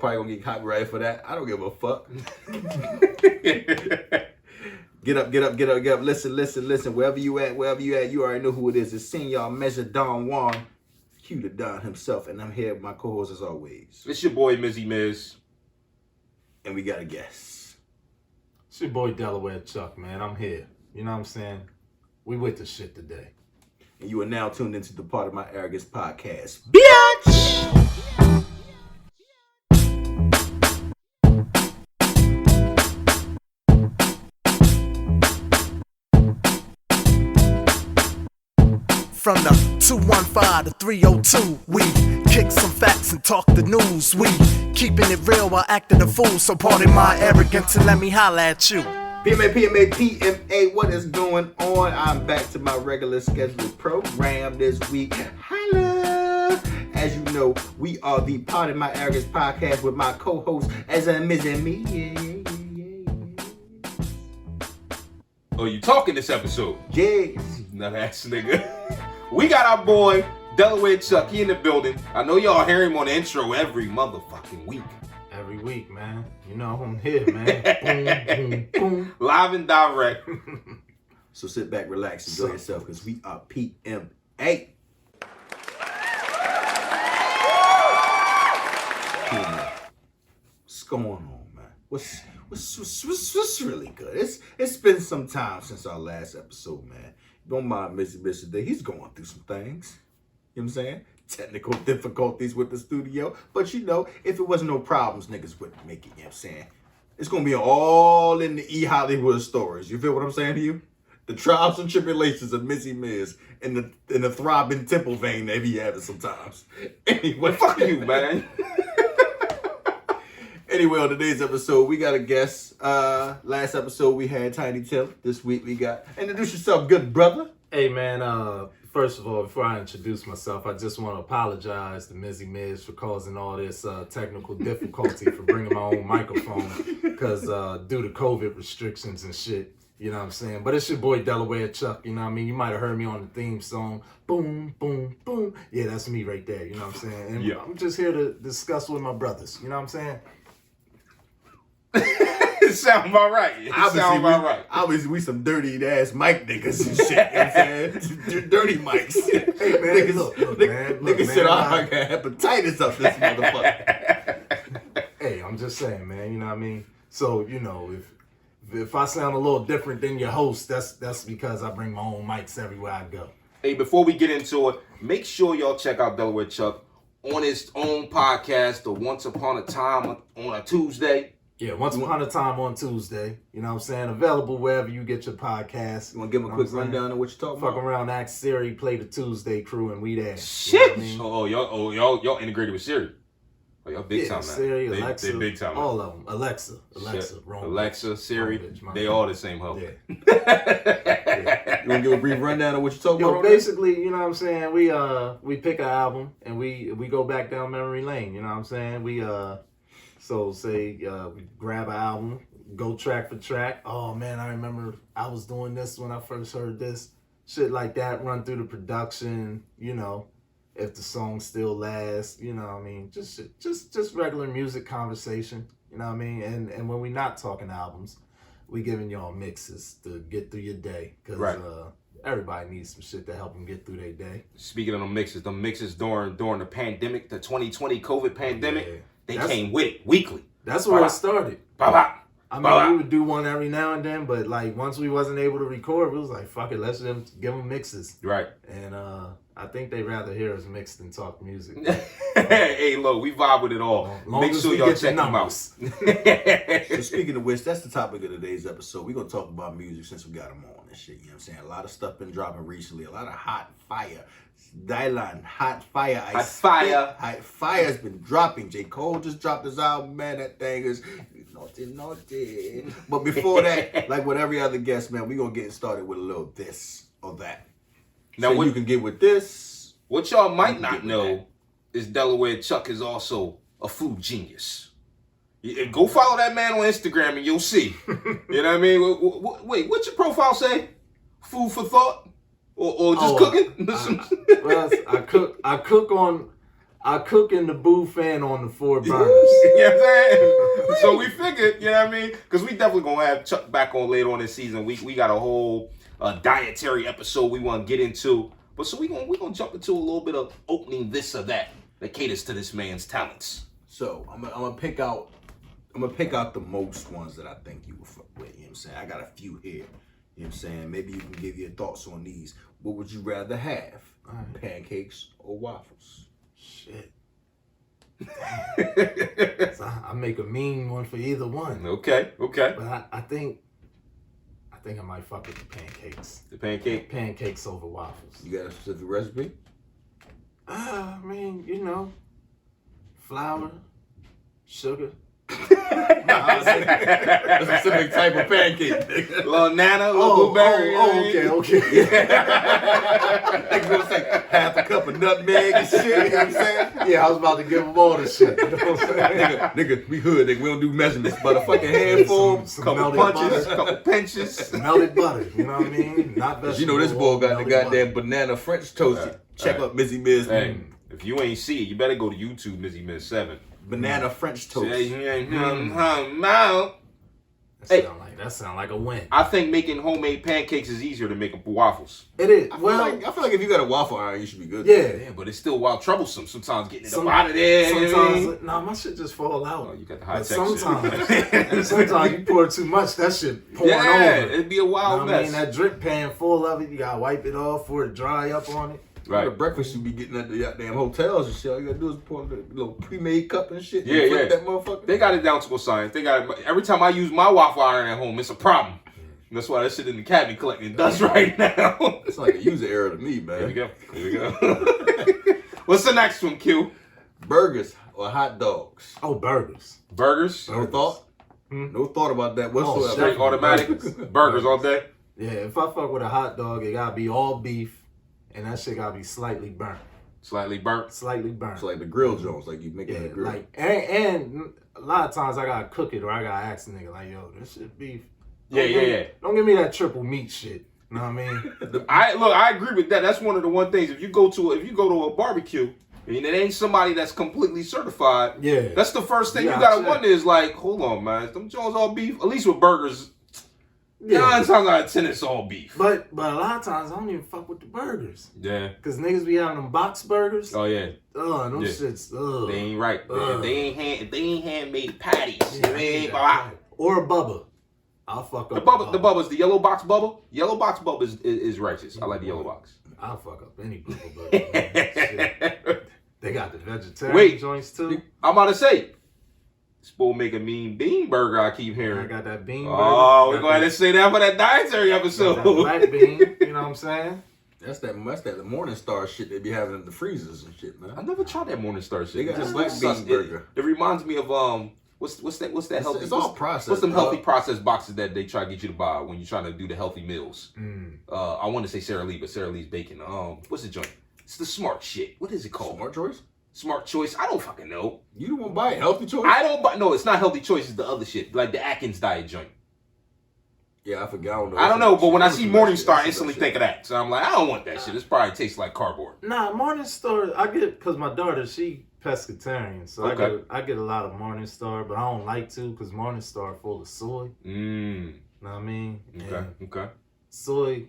probably gonna get copyrighted for that. I don't give a fuck. Get up. Listen. Wherever you at, you already know who it is. It's Senior Measure Don Juan, Q the Don himself, and I'm here with my co-host as always. It's your boy Mizzy Miz. And we got a guest. It's your boy DelawareChuck, man. I'm here. You know what I'm saying? We with the shit today. And you are now tuned into the Part of My Arrogance podcast. Bitch! From the 215 to 302, we kick some facts and talk the news. We keeping it real while acting a fool. So pardon my arrogance and let me holla at you. PMA, what is going on? I'm back to my regular scheduled program this week. Holla! As you know, we are the Part of My Arrogance podcast with my co-host as a Ms. and me. Oh, you talking this episode? Yes. Nut ass nigga. We got our boy DelawareChuck. He in the building. I know y'all hear him on the intro every motherfucking week. Every week, man. You know I'm here, man. Boom, boom, boom. Live and direct. So sit back, relax, enjoy yourself, because we are PMA. What's going on, man? What's really good? It's been some time since our last episode, man. Don't mind Mr. Today. He's going through some things. You know what I'm saying? Technical difficulties with the studio. But you know, if it wasn't no problems, niggas wouldn't make it. You know what I'm saying? It's going to be all in the E-Hollywood stories. You feel what I'm saying to you? The trials and tribulations of Missy Miz and the throbbing temple vein they be having sometimes. Anyway, Fuck you, man. Anyway, on today's episode, we got a guest. Last episode, we had Tiny Tim. This week, we got... Introduce yourself, good brother. Hey, man, first of all, before I introduce myself, I just want to apologize to Mizzy Miz for causing all this technical difficulty for bringing my own microphone because due to COVID restrictions and shit, you know what I'm saying? But it's your boy DelawareChuck, you know what I mean? You might have heard me on the theme song, boom, boom, boom. Yeah, that's me right there, you know what I'm saying? And yeah. I'm just here to discuss with my brothers, you know what I'm saying? It sound about right. Obviously, we some dirty ass mic niggas and shit. You know what I'm saying? Dirty mics. Hey, man, niggas said, I got hepatitis up this motherfucker. Hey, I'm just saying, man, you know what I mean? So, you know, if I sound a little different than your host, that's because I bring my own mics everywhere I go. Hey, before we get into it, make sure y'all check out DelawareChuck on his own podcast, the Once Upon a Time on a Tuesday. Yeah, Once Upon a Time on Tuesday. You know what I'm saying? Available wherever you get your podcasts. You want to give them a quick rundown of what you're talking Fuck about? around, ask Siri, play the Tuesday crew, and we there. Shit! You know what I mean? Y'all integrated with Siri. Oh, y'all big time now. Siri, Alexa, they big time now. all of them. Alexa, wrong Alexa, bitch. Siri, Wrong bitch, they all the same hoe. Yeah. You want to give a brief rundown of what you're talking about? Basically, you know what I'm saying? We pick an album and we go back down memory lane. You know what I'm saying? We grab an album, go track for track. Oh man, I remember I was doing this when I first heard this. Shit like that. Run through the production. You know, if the song still lasts. You know what I mean? Just regular music conversation. You know what I mean? And when we not talking albums, we giving y'all mixes to get through your day. Cause right. Everybody needs some shit to help them get through their day. Speaking of the mixes during the pandemic, the 2020 COVID pandemic, Yeah. they came with it weekly. That's where it started. Bye-bye. I mean, we would do one every now and then, but like once we wasn't able to record, we was like, fuck it, let's just give them mixes. Right. And I think they rather hear us mix than talk music. Hey, look, we vibe with it all. Make sure y'all check them out. So speaking of which, that's the topic of today's episode. We're going to talk about music since we got them on and shit. You know what I'm saying? A lot of stuff been dropping recently. A lot of hot fire. Dylan, hot fire. Hot fire's been dropping. J. Cole just dropped his album, man. That thing is naughty. But before that, like with every other guest, man, we going to get started with a little this or that. Now, so you can get with this. What y'all might not know is DelawareChuck is also a food genius. Go follow that man on Instagram and you'll see. You know what I mean? Wait, what's your profile say? Food for thought? Or just cooking? I cook on I cook in the booth and on the 4 burners. You know what I'm saying? So we figured, you know what I mean? Because we definitely gonna have Chuck back on later on this season. We got a whole dietary episode we want to get into. But so we gonna jump into a little bit of opening this or that caters to this man's talents. So I'm gonna pick out the most ones that I think you will fuck with. You know what I'm saying? I got a few here. You know what I'm saying? Maybe you can give your thoughts on these. What would you rather have? Pancakes or waffles? Shit. So I make a mean one for either one. Okay. But I think I might fuck with the pancakes. The pancake? Pancakes over waffles. You got a specific recipe? I mean, you know, flour, sugar. That's a specific type of pancake. Little nana, little blueberry. Okay. Niggas gonna say half a cup of nutmeg and shit. You know what I'm saying? Yeah, I was about to give them all the shit. You know what I'm saying? Nigga, we hood. Nigga, we don't do measurements, but a fucking handful, Some Couple melted punches, butter. couple pinches. Melted butter, you know what I mean? Not vegetable. You know this boy got the melted goddamn butter. banana French toast. Check Right. up Mizzy Miz. Hey, if you ain't see it, you better go to YouTube, Mizzy Miz 7. Banana French toast. That sound like a win. I think making homemade pancakes is easier than making waffles. It is. I feel like if you got a waffle iron, you should be good. Yeah. Yeah, but it's still wild troublesome sometimes getting it up out of there. You know what I mean? Sometimes, my shit just fall out. Oh, you got the high But tech shit. sometimes you pour too much, that shit pouring Yeah, over. it'd be a wild You know what I mess. mean? That drip pan full of it, you gotta wipe it off for it to dry up on it. Right. The breakfast you be getting at the goddamn hotels and shit. All you gotta do is pour the little pre-made cup and shit. Yeah, and flip yeah. that motherfucker. They got it down to a science. They got it. Every time I use my waffle iron at home, it's a problem. That's why that shit in the cabinet collecting dust right now. It's like a user error to me, man. Here we go. What's the next one, Q? Burgers or hot dogs? Oh, burgers. Burgers? No thought? No thought about that whatsoever. Straight automatic? Burgers all day? Yeah, if I fuck with a hot dog, it gotta be all beef, and that shit gotta be slightly burnt. Slightly burnt? Slightly burnt. It's like the grill joints, like you make it in the grill. Like, and a lot of times I gotta cook it or I gotta ask the nigga, like, yo, this shit beef. Yeah. Don't give me that triple meat shit. You know what I mean? I agree with that. That's one of the one things. If you go to a barbecue and it ain't somebody that's completely certified, Yeah. that's the first thing you Yeah, gotta check. wonder is like, hold on, man, them Jones all beef. At least with burgers, Yeah. 9 times out of 10 it's all beef. But a lot of times I don't even fuck with the burgers. Yeah. Cause niggas be having them box burgers. Oh yeah. Them Yeah. shits. They ain't right. Ugh. They ain't handmade patties. Yeah, I They need ain't that. Or a Bubba. I'll fuck up. the Bubba's the yellow box Bubba. Yellow box Bubba is righteous. I like the yellow box. I'll fuck up any Bubba burger. Man. Shit. They got the vegetarian Wait. joints too. I'm about to say, this boy make a mean bean burger. I keep I hearing. got that bean burger. Oh, we're Got going to say that for that dietary that episode. black bean. You know what I'm saying? That's that the Morningstar shit they be having in the freezers and shit, man. I never tried that Morningstar shit. They got It just black looks bean sus- burger. It reminds me of what's that healthy? It's all processed. What's them healthy processed boxes that they try to get you to buy when you're trying to do the healthy meals? Mm. I want to say Sara Lee, but Sara Lee's baking. What's the joint? It's the smart shit. What is it called? Smart choice? Smart choice. I don't fucking know. You don't want to buy it. Healthy choice? I don't buy. No, it's not healthy choice. It's the other shit, like the Atkins diet joint. Yeah, I forgot. I don't know, but when I see Morningstar, I That's instantly that think of that. So I'm like, I don't want that shit. This probably tastes like cardboard. Nah, Morningstar. I get because my daughter she pescatarian, so Okay. I get a lot of Morningstar, but I don't like to because Morningstar full of soy. Mmm. Know what I mean? Okay. And Okay. soy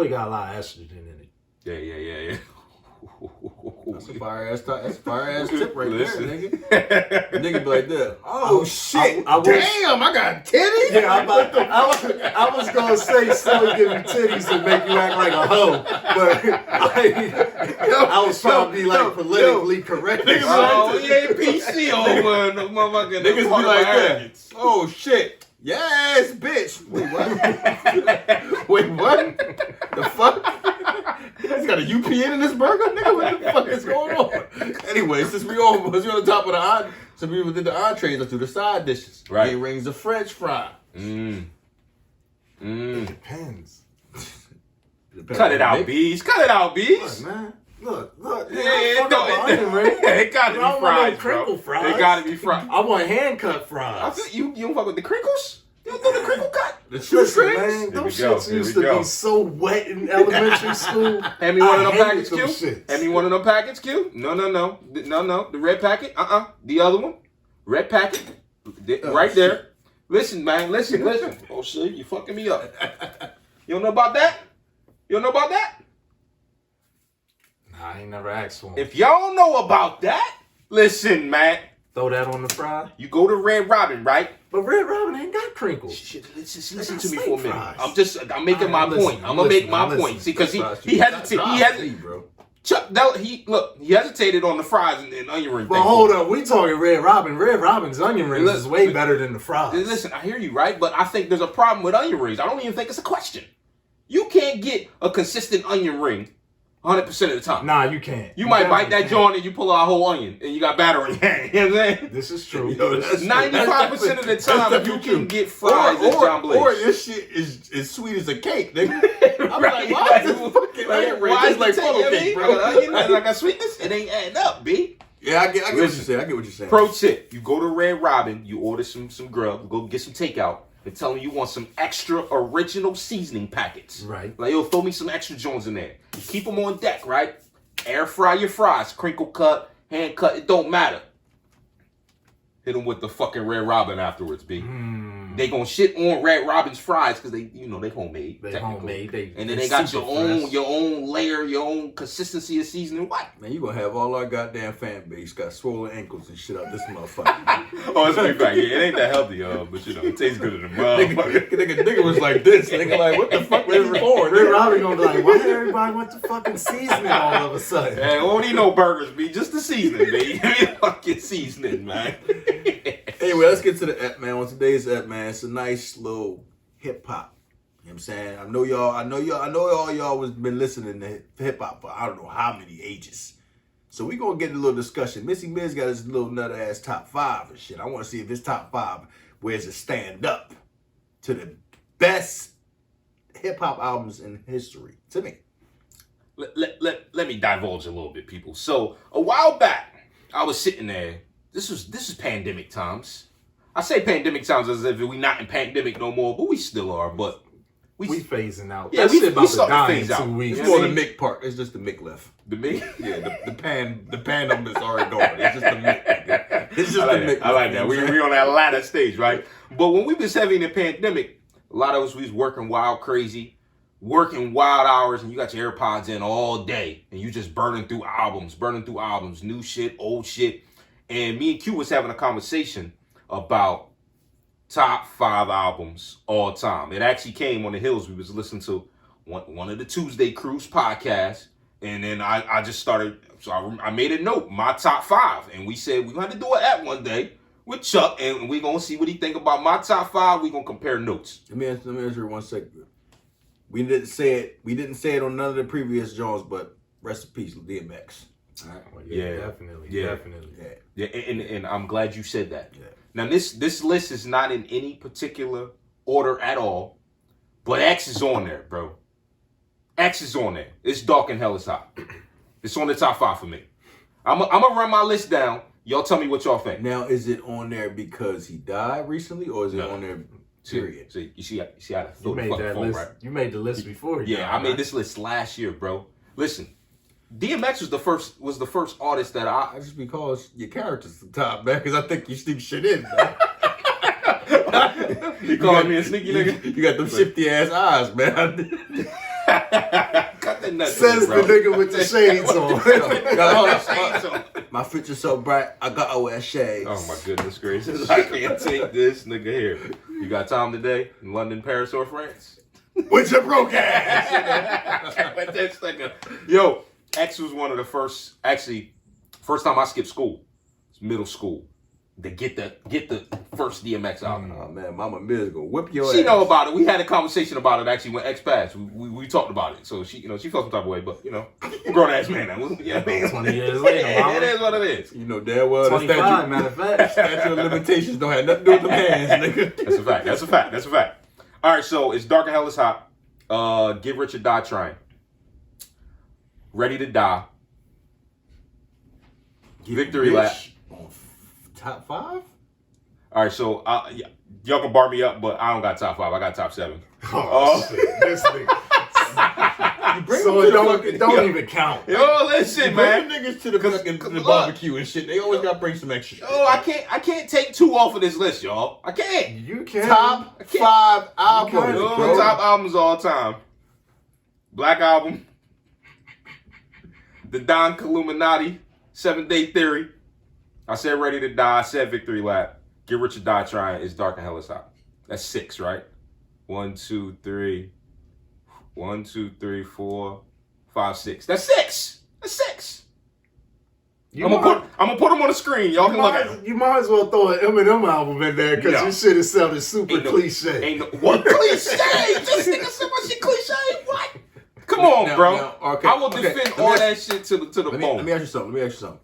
got a lot of estrogen in it. Yeah. That's a fire ass tip right Listen. there, nigga. Nigga be like that. Oh shit! I was- Damn, I got titties. Yeah, I was gonna say soy give you titties and make you act like a hoe, but I was trying to be like politically correct. Oh, he ain't PC over the motherfucking Niggas be part of like my that. arrogance. Oh shit! Yes, bitch. Wait, what? Wait, what? The fuck? He's got a UPN in this burger, nigga. What the fuck is going on? Anyway, since we on the top of the some people did the entrees, let's do the side dishes. Right. Eight rings of French fries. It depends. Cut it out, bees. Cut it out, Look, bees. man. Look. Yeah, Fuck up an onion ring. it gotta I don't be want no fries, bro. crinkle fries. It gotta be fried. I want hand cut I fries. feel you don't fuck with the crinkles? You don't do the crinkle cut? The Listen, shoestrings? man, Here them we go, shits here used we to go. be so wet in elementary school. Hand me one of them hated packets, them Q. shits. Hand me one of them packets, Q. No. The red packet. The other one. Red packet. Right there. Listen, man. Listen. Oh shit, you fucking me up. You don't know about that? You don't know about that? Nah, I ain't never asked for 'em. If y'all don't know about that, listen, man. Throw that on the fry. You go to Red Robin, right? But Red Robin ain't got crinkles. Shit, listen got to me steak for a minute. fries. I'm making my All right, point. I'm gonna make my point. See, because he hesitated. bro. Chuck, he hesitated on the fries and onion ring. But thing. hold up, we talking Red Robin. Red Robin's onion rings is way better than the fries. Listen, I hear you, right? But I think there's a problem with onion rings. I don't even think it's a question. You can't get a consistent onion ring 100% of the time. Nah, you can't. You might bite definitely that joint and you pull out a whole onion and you got batter in your hand. You know what I'm saying? This is true. Yo, that's 95% of the time, that's you true. can get fries at John Blaze. Or this shit is as sweet as a cake, nigga. I'm Right, like, why right. is this fucking onion ring? Why It's like is it funnel taking cake, me? bro. I got onion and I got sweetness. It ain't adding up, B. Yeah, I get what you're Listen. saying. I get what you're saying. Pro tip: you go to Red Robin, you order some grub, go get some takeout, and tell them you want some extra original seasoning packets. Right. Like, yo, throw me some extra joints in there. You keep them on deck, right? Air fry your fries, crinkle cut, hand cut, it don't matter. Hit them with the fucking Red Robin afterwards, B. They gonna shit on Red Robin's fries because they homemade. They technically. homemade. And then they got super your fresh. own layer, your own consistency of seasoning. What? Man, you gonna have all our goddamn fan base got swollen ankles and shit out this motherfucker. Oh, it's pretty bad. Yeah, it ain't that healthy, but it tastes good in the motherfucker. nigga was like this. Nigga like, what the fuck was he born? Red Robin gonna be like, why everybody want the fucking seasoning all of a sudden? Man, we don't need no burgers, B. Just the seasoning, B. Give me the fucking seasoning, man. Anyway, let's get to the app, man. On today's app, man, it's a nice little hip hop. You know what I'm saying? I know all y'all was been listening to hip hop for I don't know how many ages. So we gonna get a little discussion. Missy Miz got his little nut ass top 5 and shit. I wanna see if his top 5 where's it stand up to the best hip hop albums in history. To me. Let me divulge a little bit, people. So a while back, I was sitting there. This is pandemic times. I say pandemic times as if we not in pandemic no more, but we still are. But We phasing out. Yeah, That we- shit we about to starting to die in phase out. 2 weeks. It's more the Mick part. It's just the Mick left. the me. Yeah, the pandem is already gone. It's just the Mick. Nigga. It's just I like the that. Mick. I like left, that. you We know what I'm on that latter stage, right? But when we was having the pandemic, a lot of us we was working wild crazy, working wild hours, and you got your AirPods in all day, and you just burning through albums, new shit, old shit. And me and Q was having a conversation about top 5 albums all time. It actually came on the heels. We was listening to one of the Tuesday Cruise podcasts, and then I just started. So I made a note, my top 5, and we said we're going to do an app one day with Chuck, and we're going to see what he think about my top 5. We're going to compare notes. Let me answer you 1 second. We didn't say it on none of the previous Jones, but rest in peace, DMX. Well, Yeah. definitely. Yeah. Definitely. Yeah. Yeah, and I'm glad you said that. Yeah. Now this list is not in any particular order at all, but X is on there, bro. X is on there. It's dark and hell is hot. It's on the top 5 for me. I'm gonna run my list down. Y'all tell me what y'all think. Now, is it on there because he died recently, or is it No. on there? Period. See, you see how to You throw the made fucking that phone, list. right? You made the list before. he Yeah, died, I made right? this list last year, bro. Listen, DMX was the first artist that I. Just because your character's the top, man, because I think you sneak shit in, man. You calling me a sneaky nigga? You got them shifty ass eyes, man. Cut that nut, Says bro. the nigga with the shades on. My future's so bright, I gotta wear shades. Oh my goodness gracious! I can't take this nigga here. You got time today in London, Paris, or France? With your broke ass. With this nigga. Yo, X was one of the first. Actually, first time I skipped school. It's middle school. To get the first DMX album. Oh man, Mama Miz gonna whip your ass. She know about it. We had a conversation about it actually when X passed. We talked about it. So she felt some type of way, but I'm a grown ass man now. You know what I mean? 20 years later, It is what it is. You know damn well the 25, matter of fact. statute of limitations don't have nothing to do with the hands, nigga. That's a fact. All right, so it's Dark and Hell is Hot. Get Rich or Die Trying. Ready to Die. Victory Lap. On top 5? All right, so y'all can bar me up, but I don't got top 5. I got top 7. Oh, shit. This nigga. So it don't even count. Yo, listen, man. Bring niggas to the fucking the barbecue and shit. They always gotta bring some extra shit. Oh, I can't take 2 off of this list, y'all. I can't. You can. Top 5 albums, Yo, bro. top albums of all time. Black Album. The Don Illuminati. 7 Day Theory. I said Ready to Die. I said Victory Lap. Get Rich or Die Trying. It's Dark and Hell is Hot. That's 6, right? 1, 2, 3. 1, 2, 3, 4, 5, 6. That's 6. That's 6. I'm gonna put them on the screen. Y'all can look at them. You might as well throw an Eminem album in there because your shit is sounding super cliche. Ain't no what cliche? This nigga said my shit cliche. What? Come on, bro. Okay, I will defend all that shit to the bone. Let me ask you something.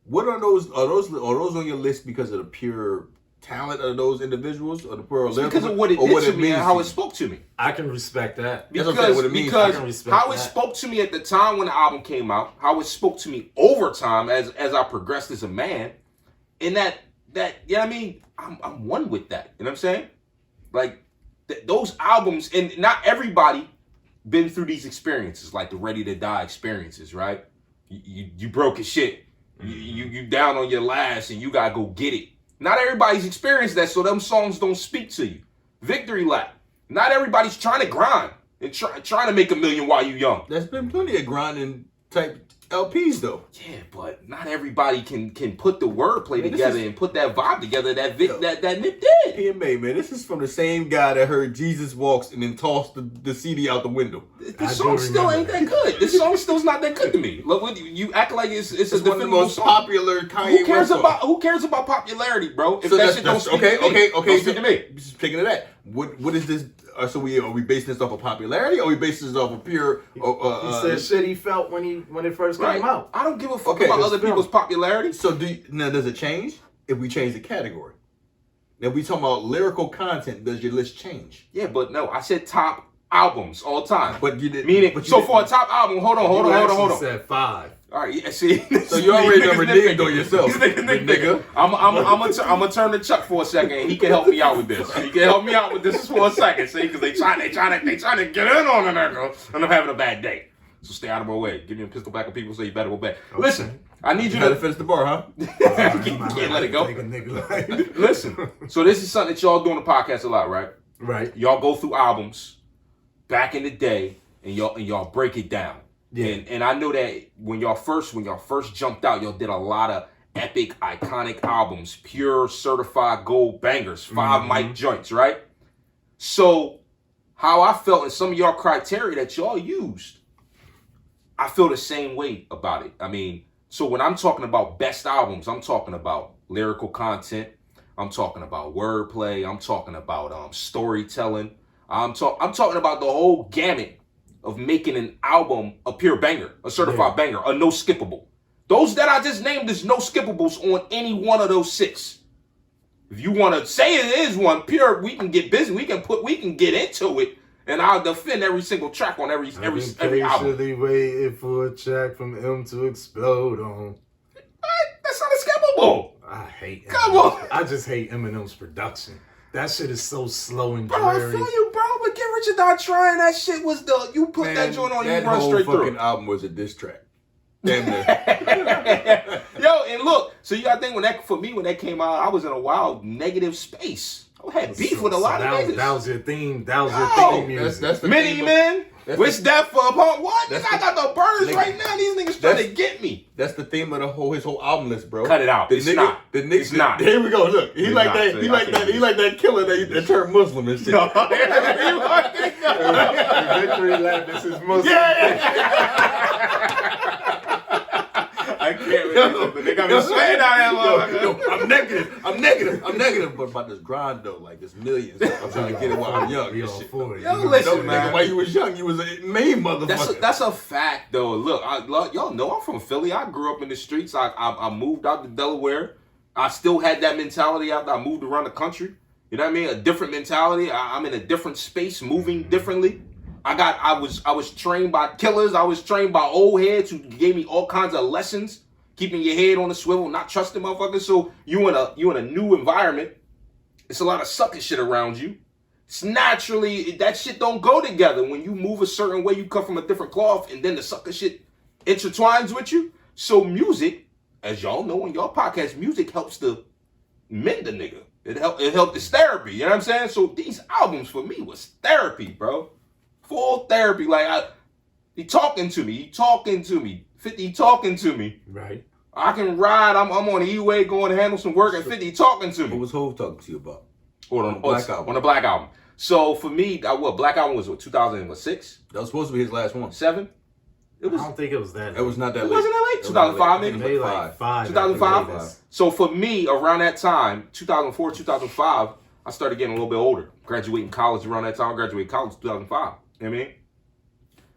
What are those on your list because of the pure talent of those individuals, or the pure because of what it did to me and how it spoke to me. I can respect that. Because how it spoke to me at the time when the album came out, how it spoke to me over time as I progressed as a man, and that you know what I mean? I'm one with that. You know what I'm saying? Like those albums, and not everybody been through these experiences, like the Ready to Die experiences, right? You broke your shit. You down on your last and you gotta go get it. Not everybody's experienced that, so them songs don't speak to you. Victory Lap. Not everybody's trying to grind and trying to make $1 million while you young. There's been plenty of grinding type LPs though. Yeah, but not everybody can put the wordplay together and put that vibe together that Nip did. PMA, man, this is from the same guy that heard Jesus Walks and then tossed the CD out the window. This song still ain't that good. This song still's not that good to me. Look, you act like it's a one of the most popular Kanye. Who cares about popularity, bro? If so that shit don't speak to me, don't speak to me. Speaking of that, what is this? So are we basing this off of popularity, or are we basing this off of pure? He said shit he felt when it first came out. I don't give a fuck about other people's popularity. So now does it change if we change the category? Now we talking about lyrical content. Does your list change? Yeah, but no, I said top albums all time. But you didn't. Meaning, so for a top album, hold on. You said 5. All right, yeah, see. So you already number nigga on yourself, nigga. I'm gonna turn to Chuck for a second. He can help me out with this. He can help me out with this for a second, see, because they trying to get in on it, and I'm having a bad day. So stay out of my way. Give me a pistol back of people, so you better go back. Okay. Listen, I need you to finish the bar, huh? Can't let it go. Listen, so this is something that y'all do on the podcast a lot, right? Right. Y'all go through albums back in the day, and y'all break it down. Yeah. And I know that when y'all first jumped out, y'all did a lot of epic, iconic albums, pure certified gold bangers, 5 mic joints, right? So how I felt in some of y'all criteria that y'all used, I feel the same way about it. I mean, so when I'm talking about best albums, I'm talking about lyrical content, I'm talking about wordplay, I'm talking about storytelling, I'm talking about the whole gamut of making an album a pure banger, a certified banger, a no skippable. Those that I just named, there's no skippables on any one of those 6. If you want to say it is one pure, we can get busy. We can get into it, and I'll defend every single track on every album. Patiently waiting for a track from M to explode on. That's not a skippable. I hate. Come on. I just hate Eminem's production. That shit is so slow and dreary. Bro, I feel you, bro. But Get Rich or Die Trying, that shit was you put that joint on, you run straight through. That whole fucking album was a diss track. Damn near. Yo, and look, so you gotta think when that came out, I was in a wild negative space. I had beef with a lot of niggas. That was your theme. That was your theme music. That's the Mini Man. Wish that for a punk. What? I got the burners right now. These niggas trying to get me. That's the theme of his whole album list, bro. Cut it out. It's not. Here we go. Look, he like that killer that turned Muslim and shit. No. Victory Lap. This is Muslim. I can't remember. They got me sweating out there, I'm negative. But about this grind though, like this millions. I'm trying to get it while I'm young. Yo, listen, man. Nigga, while you was young, you was a main motherfucker. That's a fact though. Look, y'all know I'm from Philly. I grew up in the streets. I moved out to Delaware. I still had that mentality after I moved around the country. You know what I mean? A different mentality. I'm in a different space, moving differently. I was trained by killers. I was trained by old heads who gave me all kinds of lessons. keeping your head on the swivel, not trusting motherfuckers. So you in a new environment. It's a lot of sucker shit around you. It's naturally, that shit don't go together. When you move a certain way, you come from a different cloth, and then the sucker shit intertwines with you. So music, as y'all know in y'all podcast, music helps to mend the nigga. It helped his therapy. You know what I'm saying? So these albums for me was therapy, bro. Full therapy. Like, he talking to me. 50 talking to me. Right. I can ride. I'm on the E-way going to handle some work, and 50 talking to me. What was Hov talking to you about? On the Black Album. So for me, Black Album was 2006? That was supposed to be his last one. 7? I don't think it was that late. It was not that It late. wasn't that late? 2005 maybe? Maybe like 5. 2005? So for me, around that time, 2004, 2005, I started getting a little bit older. Graduating college around that time. I graduated college 2005. You know what I mean?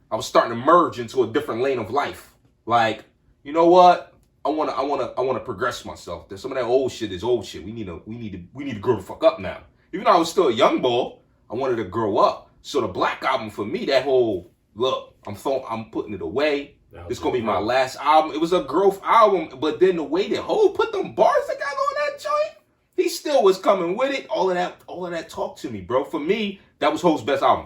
I was starting to merge into a different lane of life. Like, you know what? I wanna progress myself. Some of that old shit is old shit. We need to grow the fuck up now. Even though I was still a young boy, I wanted to grow up. So the Black Album for me, that whole look, I'm putting it away. It's gonna be my last album. It was a growth album, but then the way that Hov put them bars together on that joint, he still was coming with it. All of that talk to me, bro. For me, that was Hov's best album.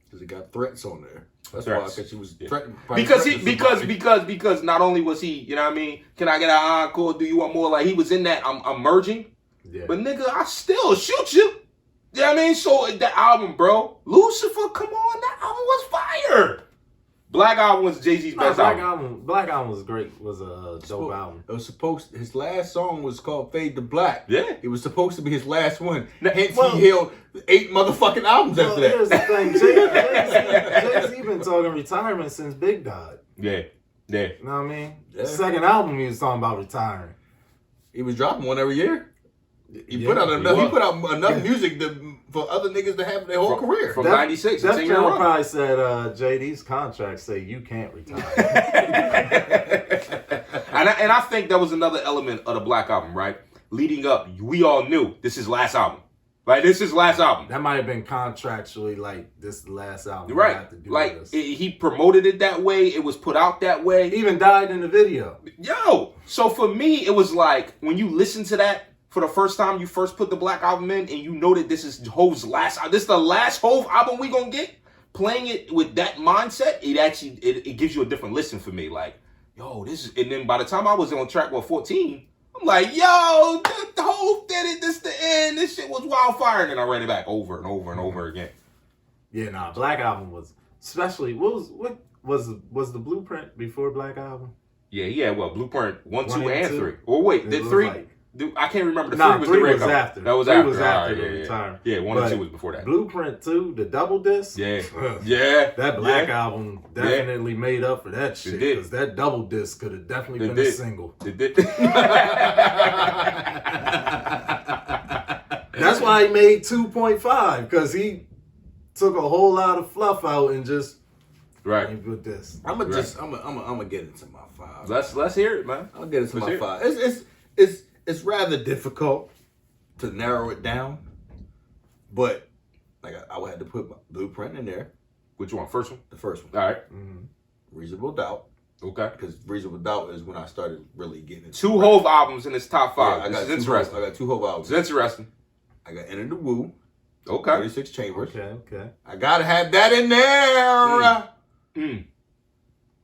Because it got threats on there. That's Threats. why, because he was threatened. Because not only was he, you know what I mean? Can I get an encore? Do you want more? Like, he was in that. I'm merging. Yeah. But nigga, I still shoot you. You know what I mean? So that album, bro, Lucifer, come on, that album was fire. Black Album was Jay-Z's best album. Black Album was great. Was a dope album. It was his last song was called Fade to Black. Yeah. It was supposed to be his last one. Hence, well, he held 8 motherfucking albums after that. Here's the thing. Jay-Z been talking retirement since Big died. Yeah. You know what I mean? Yeah. The second album he was talking about retiring. He was dropping one every year. He Yeah, put out enough Yeah. music for other niggas to have their whole career. From 96. Def Jam Jam probably said JD's contract say you can't retire. and I think that was another element of the Black Album, right? Leading up, we all knew this is last album. Like, this is last album. That might have been contractually like this is the last album. You Right. have to do Like, this. he promoted it that way. It was put out that way. He even died in the video. Yo, so for me, it was like, when you listen to that for the first time, you first put the Black Album in, and you know that this is Hov's last, this is the last Hov album we gonna get. Playing it with that mindset, it gives you a different listen for me. Like, yo, this is, and then by the time I was on track 14, I'm like, yo, the Hov did it, this the end, this shit was wildfire, and then I ran it back over and over and over again. Yeah, nah, Black Album was, especially, what was the Blueprint before Black Album? Yeah, well, Blueprint 1, 2, and and 2. 3. Or wait, It did was 3? like- I can't remember. The 3 Nah, was 3 the red was cover. after. That was 3 after. was after Alright, the yeah. retirement. Yeah, 1 and But 2 was before that. Blueprint 2, the double disc. Yeah. Ugh. Yeah. That Black Yeah. Album definitely made up for that shit. did. Because that double disc could have definitely It been a did. single. It did. That's why he made 2.5. Because he took a whole lot of fluff out and just Right. put this. I'm gonna get into my 5. Let's hear it, man. I'll get into Let's my hear 5. It's rather difficult to narrow it down, but like I would have to put my Blueprint in there. Which one? First one? The first one, All right. Reasonable Doubt, Okay. because Reasonable Doubt is when I started really getting into 2 Hov albums in his top 5. Yeah, I This got is 2 interesting. I got 2 Hov albums. It's interesting. I got Enter the Woo, Okay. 36 Chambers. Okay. I gotta have that in there. Mm.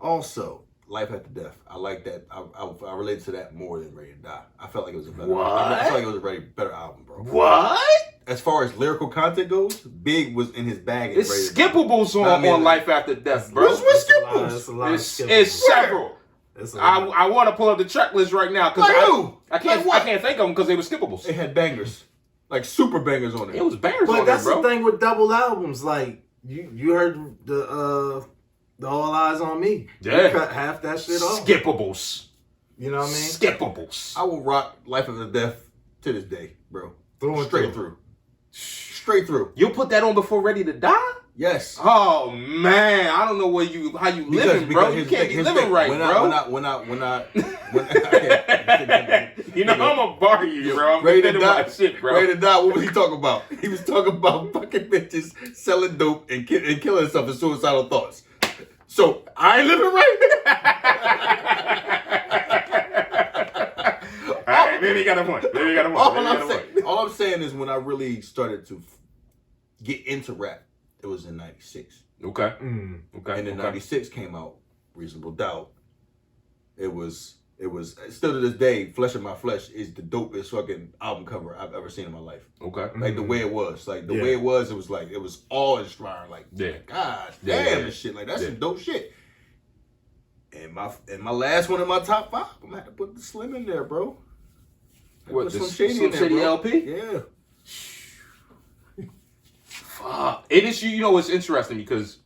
Also, Life After Death. I like that. I related to that more than Ready to Die. I felt like it was a better. What? I felt like it was a better album, bro. What? As far as lyrical content goes, Big was in his bag. in It's Ready to Die. Skippables on Life After Death, bro. What's It's Skippables? a lot of It's Skippables. several. It's a lot. I want to pull up the track list right now because Like who? I can't Like what? I can't think of them because they were Skippables. It had bangers, like super bangers on it. It was bangers But on there, that's bro. the thing with double albums. Like you heard the All Eyes on Me. Yeah. You cut half that shit off. Skippables. You know what I mean? Skippables. I will rock Life After Death to this day, bro. Through and Straight through. Straight through. You'll put that on before Ready to Die? Yes. Oh man, I don't know how you living, bro. You can't be living right, bro. You know, I'm gonna bar you, bro. I'm Ready to defending Die. my shit, bro. Ready to Die. What was he talking about? He was talking about fucking bitches selling dope and killing himself with suicidal thoughts. So I ain't living right. point. Maybe he got a point. All I'm saying is when I really started to get into rap, it was in '96. Okay. Okay. And then '96 came out, Reasonable Doubt. It was still to this day, Flesh of My Flesh is the dopest fucking album cover I've ever seen in my life. Okay. Like the way it was. Like the way it was like it was awe inspiring. Like God damn and shit. Like that's some dope shit. And my last one in my top 5, I'm gonna have to put the Slim in there, bro. What, the Slim Slim Shady LP? Yeah. Fuck. It is, you know, it's interesting because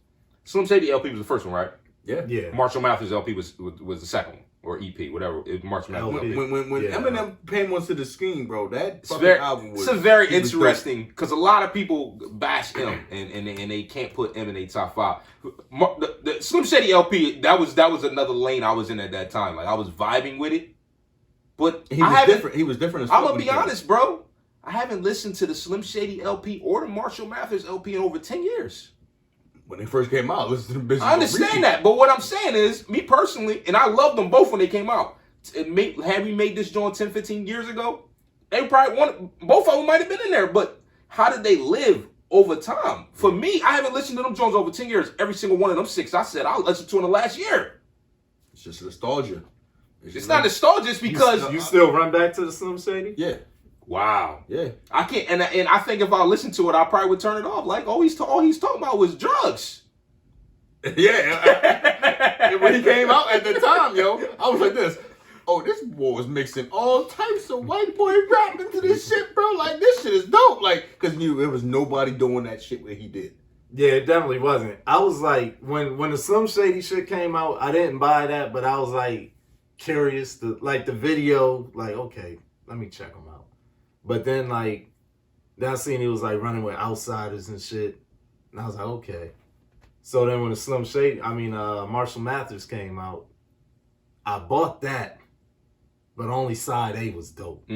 Slim Shady LP was the first one, right? Yeah. Marshall Mathers LP was the second one, or EP, whatever. Marshall Mathers LP. When Eminem came onto the scene, bro, that fucking album was... It's very interesting because a lot of people bash him and they can't put him in a top 5. The Slim Shady LP, that was another lane I was in at that time. Like I was vibing with it, but he was different. He was different. I'm gonna be honest, bro. I haven't listened to the Slim Shady LP or the Marshall Mathers LP in over 10 years. When they first came out, listen to the business. I understand that, but what I'm saying is, me personally, and I loved them both when they came out. Had we made this joint 10, 15 years ago, they probably both of them might have been in there, but how did they live over time? For me, I haven't listened to them joints over 10 years. Every single one of them 6 I said I'll listen to in the last year. It's just nostalgia. It's not nostalgia, it's because... You still run back to the Slim Shady? Yeah. Wow. Yeah. I can't, and I think if I listened to it, I probably would turn it off. Like, all he's talking about was drugs. Yeah. When he came out at the time, yo, I was like this. Oh, this boy was mixing all types of white boy rap into this shit, bro. Like, this shit is dope. Like, because there was nobody doing that shit where he did. Yeah, it definitely wasn't. I was like, when the Slim Shady shit came out, I didn't buy that, but I was like curious to like the video, like, okay, let me check them out. But then like, then I seen he was like running with outsiders and shit, and I was like, okay. So then when the Slim Shady, Marshall Mathers came out, I bought that, but only side A was dope.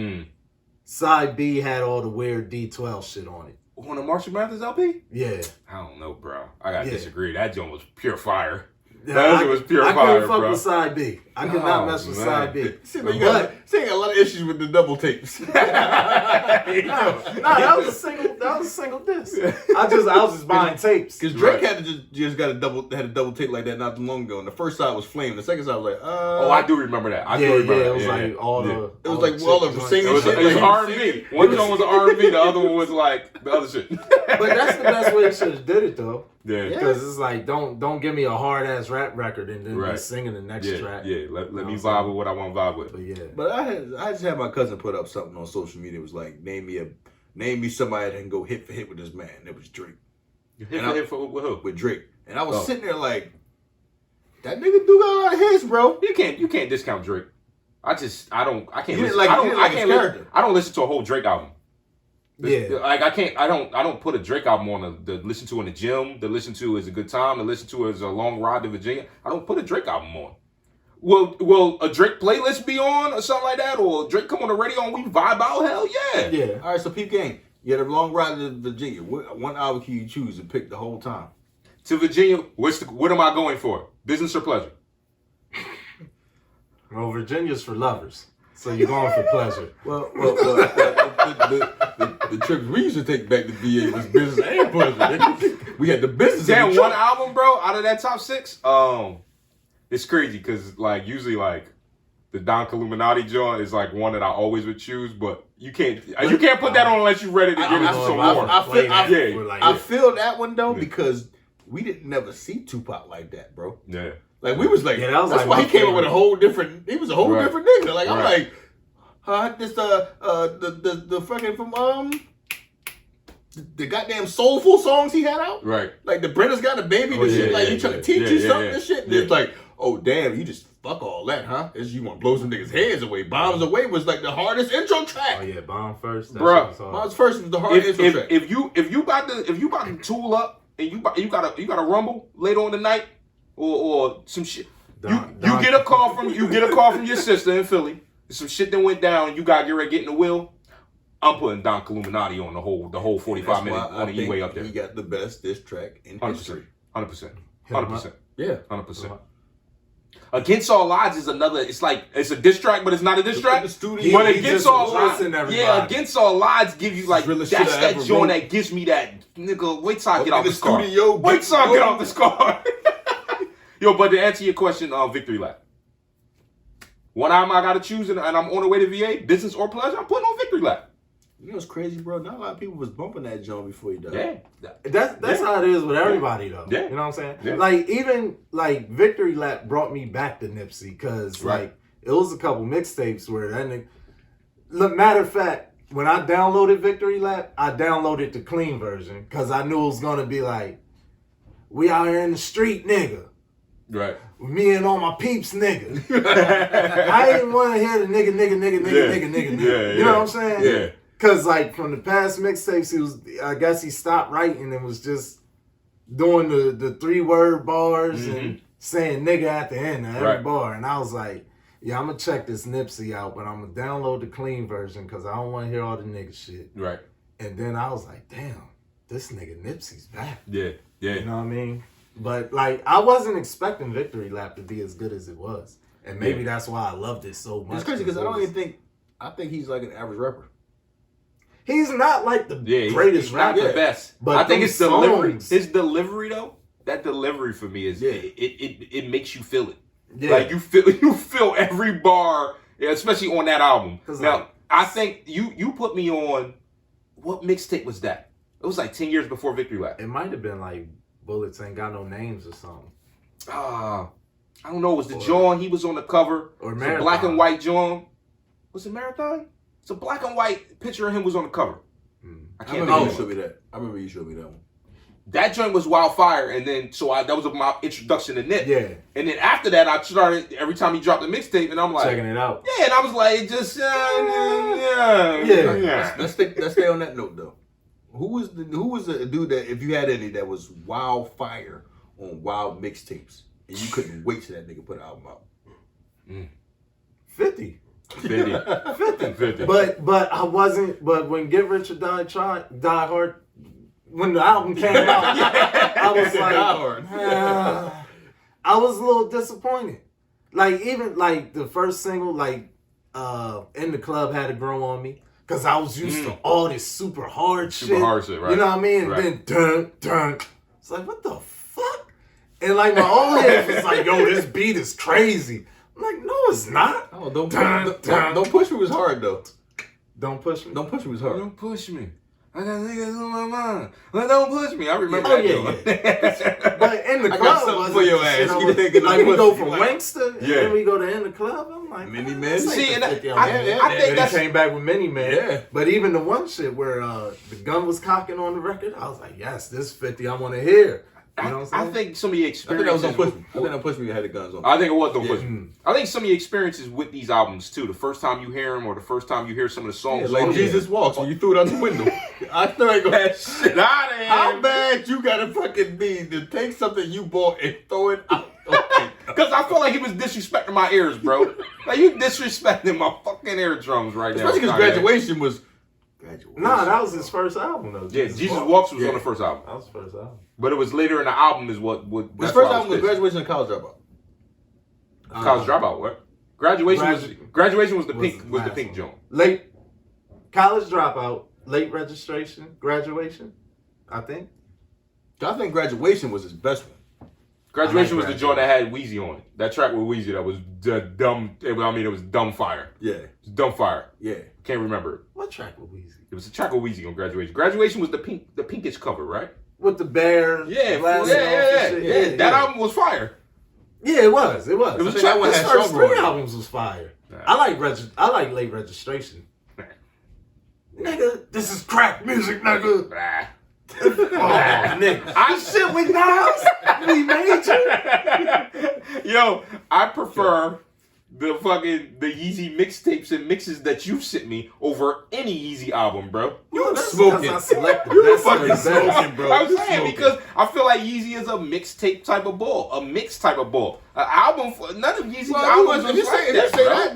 Side B had all the weird D12 shit on it. On the Marshall Mathers LP? Yeah. I don't know, bro. I gotta disagree. That joint was pure fire. Yeah, That was pure I fire, couldn't fuck bro. with side B. I could not mess with side B. See, you got a lot of issues with the double tapes. No, that was a single disc. I was just buying tapes. Because Drake had a double tape like that not too long ago, and the first side was Flame, the second side was like, Oh, I do remember that. I do remember that. It was like all the. It was like all the singing shit. It was R&B. One joint was R&B, the other one was like the other shit. But that's the best way you should have did it though. Yeah. Because it's like don't give me a hard ass rap record and then be singing the next track. Yeah, let me vibe with what I want to vibe with. But yeah. But I just had my cousin put up something on social media. It was like, name me somebody that can go hit for hit with this man. It was Drake. Hit for with who? With Drake. And I was sitting there like, that nigga do got a lot of hits, bro. You can't discount Drake. I can't listen. I don't listen to a whole Drake album. Yeah. Like I don't put a Drake album on to listen to in the gym, to listen to as a good time, to listen to as a long ride to Virginia. I don't put a Drake album on. Will a Drake playlist be on or something like that? Or Drake come on the radio and we vibe out? Hell yeah. Yeah. All right, so peep game. You had a long ride to Virginia. One album can you choose and pick the whole time? To Virginia, what am I going for? Business or pleasure? Well, Virginia's for lovers. So you're going for pleasure. Well, the trips we used to take back to VA was business and pleasure. We had the business. Damn, one album, bro, out of that top 6. It's crazy because like usually like the Don Illuminati joint is like one that I always would choose, but you can't put that on unless you're ready to get into some more. I feel that one though because we didn't never see Tupac like that, bro. Yeah. Like we was like, that's like why he came up with a whole different. He was a whole different nigga. Like I'm like, the fucking from the goddamn soulful songs he had out. Right. Like the Brenda's Got a Baby. The shit like you trying to teach you something. This shit. And it's like, oh damn, you just fuck all that, huh? It's you want to blow some niggas' heads away. Bombs Away was like the hardest intro track. Oh yeah, Bomb First. Bro, Bombs First was the hardest intro track. If you about to tool up and you got a rumble later on the night. Or some shit. You get a call from your sister in Philly. Some shit that went down. You got your get in the wheel. I'm putting Don Illuminati on the whole 45 minute on the E-way up there. He got the best diss track in history. 100%. Yeah. 100%. Against All Odds is another. It's like it's a diss track, but it's not a diss track. The studio. But He Against just All Odds, addressing everybody. yeah, Against All Odds gives you like Realest that's shit I that ever joint wrote. that gives me that nigga. Wait till I get Up off in the the car. studio, Wait till I get go. off this car. Yo, but to answer your question, Victory Lap. One album I gotta choose, and I'm on the way to VA. Business or pleasure, I'm putting on Victory Lap. You know what's crazy, bro? Not a lot of people was bumping that joint before he died. Yeah, That's how it is with everybody though. Yeah. You know what I'm saying? Yeah. Like even like Victory Lap brought me back to Nipsey because Right. like it was a couple mixtapes where that nigga. Look, matter of fact, when I downloaded Victory Lap, I downloaded the clean version because I knew it was gonna be like, we out here in the street, nigga. right. Me and all my peeps, nigga. I didn't want to hear the nigga. Yeah, You know what I'm saying? Yeah. Cause like from the past mixtapes, I guess he stopped writing and was just doing the 3-word bars and saying nigga at the end of every Right. bar. And I was like, yeah, I'm gonna check this Nipsey out, but I'm gonna download the clean version because I don't want to hear all the nigga shit. Right. And then I was like, damn, this nigga Nipsey's back. Yeah. Yeah. You know what I mean? But like, I wasn't expecting Victory Lap to be as good as it was, and maybe that's why I loved it so much. It's crazy because I think he's like an average rapper. He's not like the greatest he's not rapper, the best. but I think them his delivery. songs- His delivery though, that delivery for me is it makes you feel it. Yeah. Like you feel every bar, especially on that album. 'Cause, Now like, I think you put me on. What mixtape was that? It was like 10 years before Victory Lap. It might have been like Bullets Ain't Got No Names or something. I don't know. It was the John? He was on the cover. Or It's a Marathon. black and white John. Was it Marathon? It's a black and white picture of him was on the cover. I I can't remember you think showed of me it. that. I remember you showed me that one. That joint was Wildfire, and then that was my introduction to Nip. Yeah, And then after that, I started every time he dropped a mixtape, and I'm like, checking it out. yeah, and I was like, just yeah. Let's stay on that note though. Who was the dude that, if you had any, that was wildfire on wild mixtapes and you couldn't wait till that nigga put an album out? 50. 50. But I wasn't. But when Get Rich or Die Hard, when the album came out, I was like, I was a little disappointed. Like even like the first single, like In the Club had to grow on me. Cause I was used to all this super hard shit. Right. You know what I mean? And Right. then dun. It's like, what the fuck? And like my old head was like, yo, this beat is crazy. I'm like, no, it's not. Oh, don't push me as hard though. Don't push me. Don't push me as hard. Don't push me. I got niggas on my mind. Don't push me. I remember Oh, that yeah, joint. But In the I Club got something wasn't for your the ass. shit I You was- thinking like of we go pussy, from like- Wankster and Yeah. then we go to In the Club. I'm like, Many man, Men. this ain't See, the and 50 I I'm think in. that's- And he came back with Many Men. Yeah. But even the one shit where the gun was cocking on the record, I was like, yes, this 50 I want to hear. You know what I'm I saying? think some of the I think that was experiences. on push me. I think that push me had the guns on. I think it was Don't Push Me. Mm. I think some of the experiences with these albums too. The first time you hear them, or the first time you hear some of the songs. Yeah, like on Jesus Walks when you threw it out the window. I still ain't gonna have shit. out of here. How bad you gotta fucking be to take something you bought and throw it out? Because I feel like he was disrespecting my ears, bro. Like you disrespecting my fucking eardrums right now. Especially because graduation was. Nah, that was his first album though. Yeah, Jesus Walks was on the first album, That was his first album. but it was later in the album is what. His that's first why I album was pissed. Graduation and College Dropout. College Dropout. What? Graduation was the was pink the with the last pink one. joint. Late College Dropout, late registration, graduation, I think. I think Graduation was his best one. Graduation was the Graduation. joint that had Wheezy on it. That track with Wheezy that was dumb. It was dumb fire. Yeah, It was dumb fire. yeah. Can't remember it. What track with Weezy? It was a track with Wheezy on Graduation. Graduation was the pinkish cover, right? With the bear. Yeah, glasses off and shit. That album was fire. Yeah, it was. It was. It was I a track think one his had first Strong 3 on it. albums was fire. Nah. I like late registration. Nigga, this is crack music, nigga. Blah. Oh, nigga. I Shit with Nas. We major. Yo, I prefer the Yeezy mixtapes and mixes that you sent me over any Yeezy album, bro. You That's smoking. because I selected. You That's fucking what it smoking, bro. I was You saying smoking. because I feel like Yeezy is a mixtape type of ball, a mix type of ball. An album, none of Yeezy's albums if was you say, like if you that, say bro. that,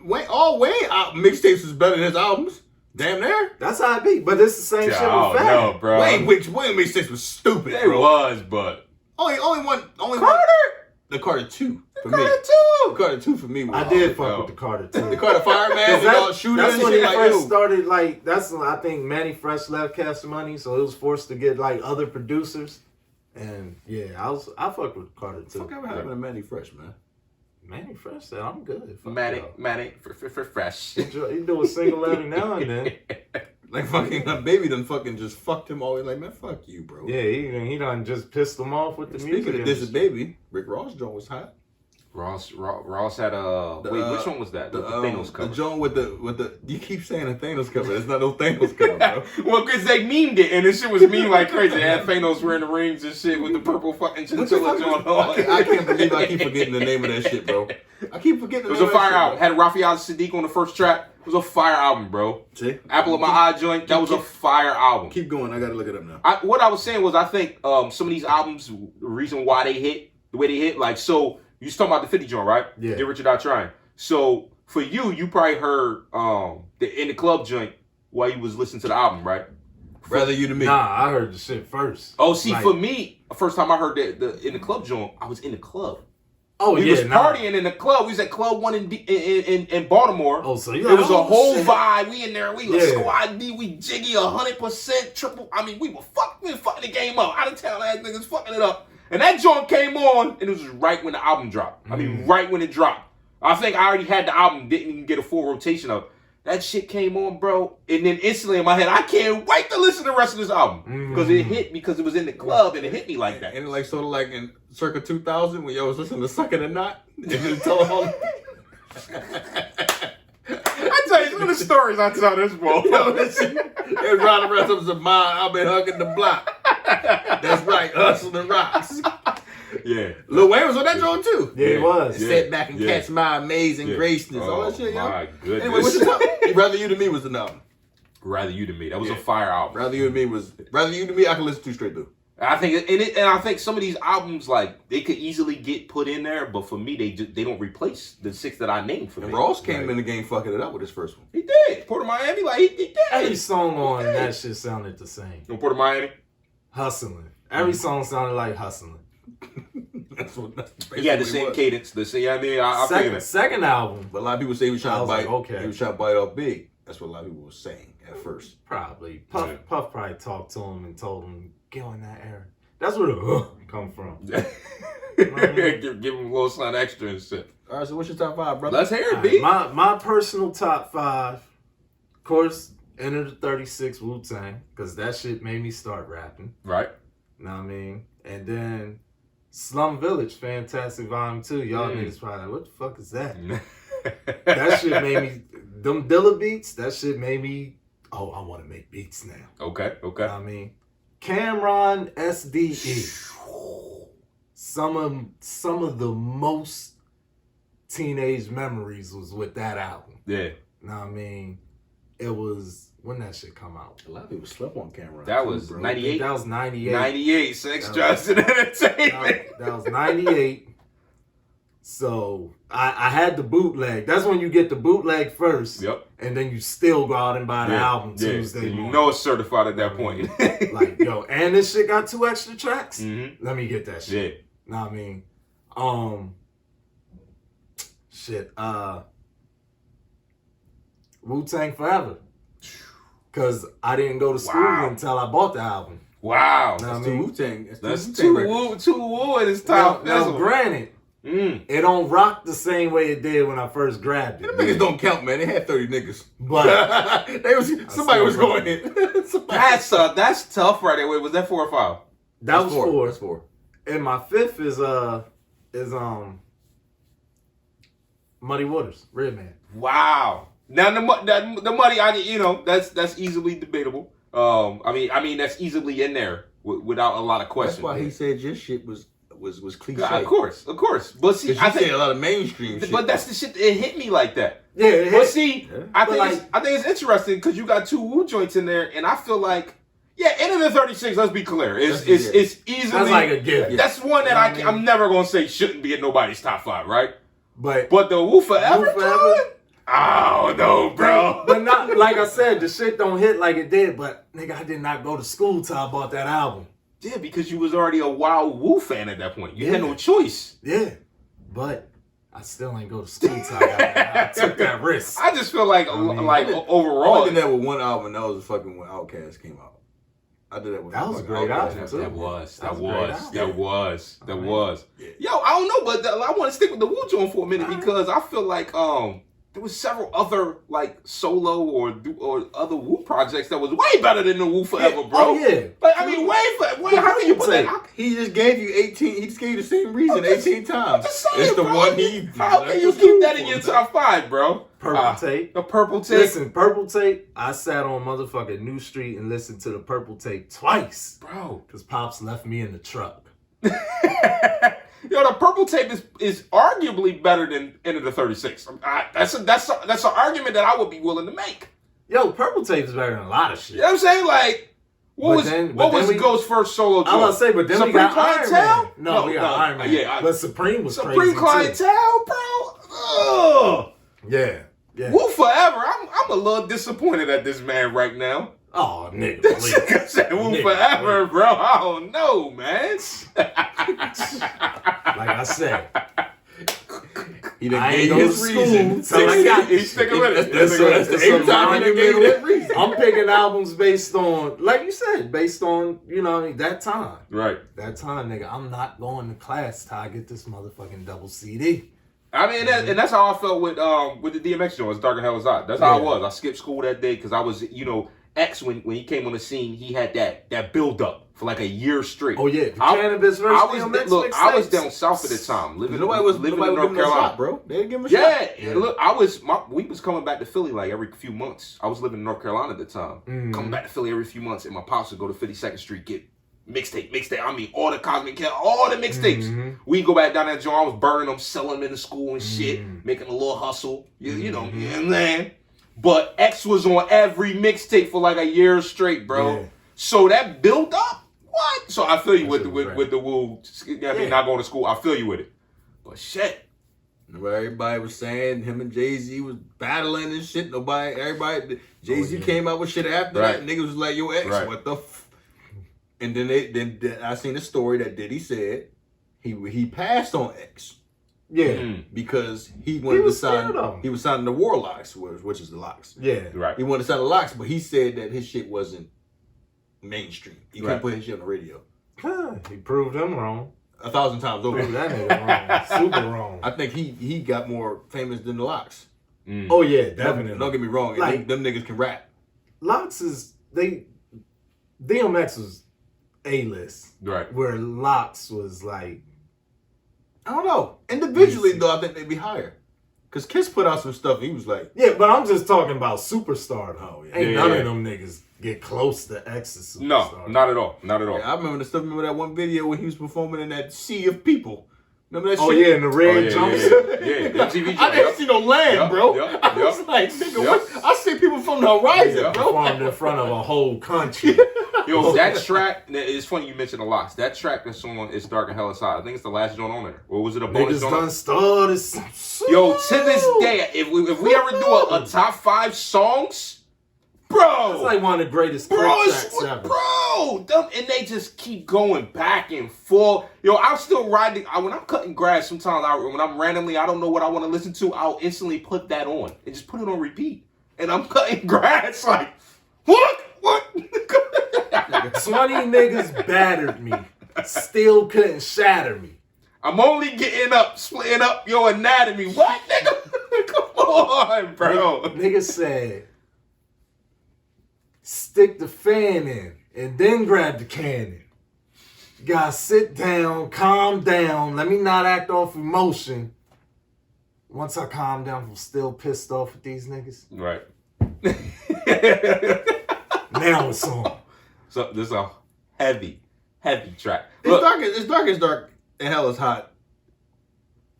then all Wayne mixtapes is better than his albums. Damn near. That's how it be. But it's the same shit Oh, with Fat. no, bro. Wayne mixtapes was stupid, It bro. was, but Only one. Carter. The Carter 2 for Carter me. 2. Carter 2 for me. Was I did hard, fuck yo. with the Carter too. The Carter Fireman, the all shooter that's and when shit he like first yo. started. Like that's when I think Manny Fresh left Cash Money, so it was forced to get like other producers. And yeah, I fucked with Carter too. Fuck ever happened to Manny Fresh, man? Manny Fresh said I'm good. Fuck Manny, y'all. Manny, fresh. He do a single every now and then. Like fucking my baby done fucking just fucked him all. Like man, fuck you, bro. Yeah, he done just pissed him off with the music. Speaking of this is industry. baby, Rick Ross joint was hot. Ross had a wait. Which one was that? The Thanos cover. The joint with the you keep saying the Thanos cover. It's not no Thanos cover, bro. Well, because they memed it, and this shit was memed like crazy. They had Thanos wearing the rings and shit with the purple fucking chinchilla joint on. I can't believe I keep forgetting the name of that shit, bro. I keep forgetting the It was name a of that fire shit, album. Had Raphael Sadiq on the first track. It was a fire album, bro. See? Apple of My Eye joint. That was a fire album. Keep going. I gotta look it up now. What I was saying was, I think some of these albums, the reason why they hit the way they hit, like, so you was talking about the 50 joint, right? Yeah. Get Rich or Die Trying. So for you probably heard the In the Club joint while you was listening to the album, right? Rather you than me. Nah, I heard the shit first. Oh, see, Like- for me, the first time I heard the In the Club joint, I was in the club. Oh We yeah, was partying in the club. We was at Club 1 in Baltimore. Oh, so you It was a like, whole shit. vibe. We in there. We was Yeah. squad B. We jiggy 100% triple. I mean, we were fucking the game up. Out of town ass niggas fucking it up. And that joint came on, and it was right when the album dropped. I mean, right when it dropped. I think I already had the album. Didn't even get a full rotation of. That shit came on, bro. And then instantly in my head, I can't wait to listen to the rest of this album. Because it hit me because it was in the club and it hit me like that. And like sort of like in circa 2000 when y'all was listening to Sucking a Knot. And then tell them all. I tell you, some of the stories I tell this boy. Yo, listen. It was riding around some of mine. I've been hugging the block. That's right. Hustling rocks. Yeah. Lil Wayne was on that joint too. Yeah, it was. Yeah. Set back and Yeah. catch my amazing graceness. All that shit, yo. My goodness. Anyway, what's your top? Rather You Than Me was the album. Rather You Than Me. That was a fire album. Rather You Than Me was Rather You Than Me. I can listen to straight through. I think and I think some of these albums like they could easily get put in there, but for me they don't replace the 6 that I named for And me. Ross came in the game fucking it up with his first one. He did. Port of Miami, like he did. Every song on that shit sounded the same. No, Port of Miami. Hustling. Every song sounded like hustling. That's He had the same cadence. I mean, I feel that. Second album, But a lot of people say he was trying I to was bite. like, okay. He was trying to bite off big. That's what a lot of people were saying at first. probably. Puff probably talked to him and told him, get on that era. That's where the come from. give him a little something extra and shit. All right, so what's your top 5, brother? Let's hear it, All B. right, my personal top 5, of course, Enter the 36 Wu-Tang, because that shit made me start rapping. Right. You know what I mean? And then Slum Village, Fantastic Volume 2. Y'all niggas probably like, what the fuck is that? That shit made me, them Dilla beats, that shit made me, oh, I want to make beats now. Okay. You know what I mean? Cameron SDE. Some of the most teenage memories was with that album. Yeah. You know what I mean? It was, when that shit come out? A lot of people slept on camera. That too, was bro. 98. That was 98. 98, Sex, That Drugs, and Entertainment. That was 98. So I had the bootleg. That's when you get the bootleg first. Yep. And then you still go out and buy the album Tuesday You morning. know it's certified at that point. Like, yo, and this shit got 2 extra tracks? Mhm. Let me get that shit. Yeah. Know what I mean? Wu-Tang Forever. Cause I didn't go to school Wow. until I bought the album. Wow. Know what I That's mean? Wu-Tang. That's Wu-Tang record. two woo in his top. Now, granted, it don't rock the same way it did when I first grabbed it. Them niggas don't count, man. They had 30 niggas. But Somebody was still going in. Somebody- That's tough right there. Wait, was that 4 or 5? that was 4. That's 4. And my 5th is Muddy Waters, Redman. Wow. Now the money, that's easily debatable. I mean that's easily in there without a lot of questions. That's why he said your shit was cliche. Yeah, of course. But see, Because you said a lot of mainstream shit. but that's the shit. It hit me like that. Yeah, it But hit. see, Yeah. I But think it's interesting because you got 2 Wu joints in there, and I feel like, yeah, Enter the 36. Let's be clear, it's easily That's like a gift. That's one that You know what I mean? I'm never gonna say shouldn't be in nobody's top 5, right? But But the Wu Forever, Wu Forever? joint? Oh no, bro. But not like I said, the shit don't hit like it did. But nigga, I did not go to school till I bought that album. Yeah, because you was already a Wild Wu fan at that point. You had no choice. Yeah, but I still ain't go to school till I took that risk. I just feel like, overall. I did that with one album. That was fucking when Outkast came out. I did that with That was a great Outkast. album, too. That was. Yeah. Yo, I don't know, but I want to stick with the Wu joint for a minute because I feel like there was several other like solo or other Wu projects that was way better than the Wu Forever, bro. Oh yeah. Like I mean, how can you put that? He just gave you 18. He just gave you the same reason 18 times. Just saying, It's the bro. one he. How can you keep that in your top 5, bro? Purple Tape. The Purple Tape. Listen, Purple Tape. I sat on motherfucking New Street and listened to the Purple Tape twice, bro. because Pops left me in the truck. Yo, the Purple Tape is arguably better than End of the 36. That's an argument that I would be willing to make. Yo, Purple Tape is better than a lot of shit. You know what I'm saying? Like, what was Ghost's first solo joint? I was gonna say, but then Supreme we got Clientele? Iron Man. No, we got Iron Man. Yeah, but Supreme was Supreme crazy Clientele, bro. Ugh. too. Yeah. Wu Forever. I'm a little disappointed at this man right now. Oh, nigga, This please. nigga said Wu Nigga, Forever, bro. I don't know, man. Like I said, He done I ain't gave go to his school, reason. so I got He's sticking with it. That's the So eighth time he done gave that reason. I'm picking albums based on, like you said, based on, that time. Right. That time, nigga. I'm not going to class till I get this motherfucking double CD. I mean, and that's how I felt with the DMX joint. It's Dark and Hell is Hot. That's how I was. I skipped school that day because I was, X when he came on the scene, he had that build up for like a year straight. Oh yeah, the Cannabis versus DMX I was mixtapes. down south at the time, living Nobody was in giving North him a Carolina, shot, bro. They didn't give him a Yeah, shot. and look, we was coming back to Philly like every few months. I was living in North Carolina at the time. Coming back to Philly every few months, and my pops would go to 52nd Street, get mixtape. I mean, all the Cosmic Hell, all the mixtapes. We go back down that joint. I was burning them, selling them in the school and shit, making a little hustle. You know what I'm saying? But X was on every mixtape for like a year straight, bro. Yeah. So that built up. What? So I feel you with the Wu. I mean, Yeah. not going to school. I feel you with it. But shit. Remember everybody was saying him and Jay-Z was battling and shit. Jay-Z came out with shit after that. Niggas was like, yo, X, what the And then I seen a story that Diddy said he passed on X. Yeah. Because he wanted to sign. scared. He was signing the Warlocks, which is the Locks. Yeah. Right. He wanted to sign the Locks, but he said that his shit wasn't mainstream. He couldn't put his shit on the radio. He proved him wrong. 1,000 times over. Proved that nigga wrong. Super wrong. I think he got more famous than the Locks. Oh yeah, definitely. Don't get me wrong. Like, them niggas can rap. Locks DMX was A-list. Right. Where Locks was like, I don't know. Individually, though, I think they'd be higher. Because Kiss put out some stuff, he was like... Yeah, but I'm just talking about superstar, though. Ain't none Yeah. of them niggas get close to X's superstar. No, not at all. Not at all. Yeah, I remember that one video when he was performing in that sea of people. Remember that Oh, shit? yeah, in the red Yeah, jumpsuit. yeah. MTV I didn't see no land, bro. Yep, I was like, nigga, what? I see people from the horizon, bro. Performed in front of a whole country. Yo, that track, it's funny you mentioned the Locks. That track that's on It's Dark and Hell is Hot. I think it's the last joint on there. Or was it a bonus Niggas joint? done started some Yo, to this day, if we ever do a top 5 songs, bro. It's like one of the greatest Bro, clip tracks ever. and they just keep going back and forth. Yo, I'm still riding. When I'm cutting grass, sometimes when I'm randomly, I don't know what I want to listen to, I'll instantly put that on and just put it on repeat. And I'm cutting grass like, what? 20 niggas battered me. Still couldn't shatter me. I'm only getting up, splitting up your anatomy. What, nigga? Come on, bro. Nigga said, stick the fan in and then grab the cannon. You gotta sit down, calm down. Let me not act off emotion. Once I calm down, I'm still pissed off at these niggas. Right. Now it's on. So this is a heavy track. It's Look, dark and Hell is Hot.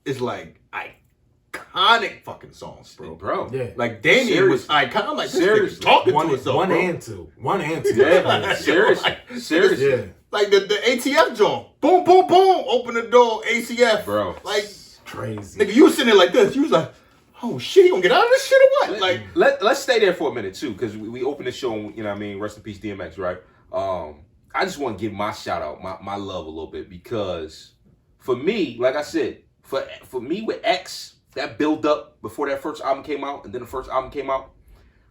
It's like iconic fucking songs, bro. Yeah. Like Damien was iconic. I'm like, this nigga talking to himself, One bro. and two. yeah, seriously. Yeah. Like the ATF joint. Boom, boom, boom. Open the door, ACF. Bro. Like, Crazy. nigga, you was sitting there like this. You was like, oh shit, he gonna get out of this shit or what? Like, Let's stay there for a minute too, because we opened the show, you know what I mean, rest in peace DMX, right? I just want to give my shout out, my love a little bit, because for me, like I said, for me with X, that build up before that first album came out, and then the first album came out.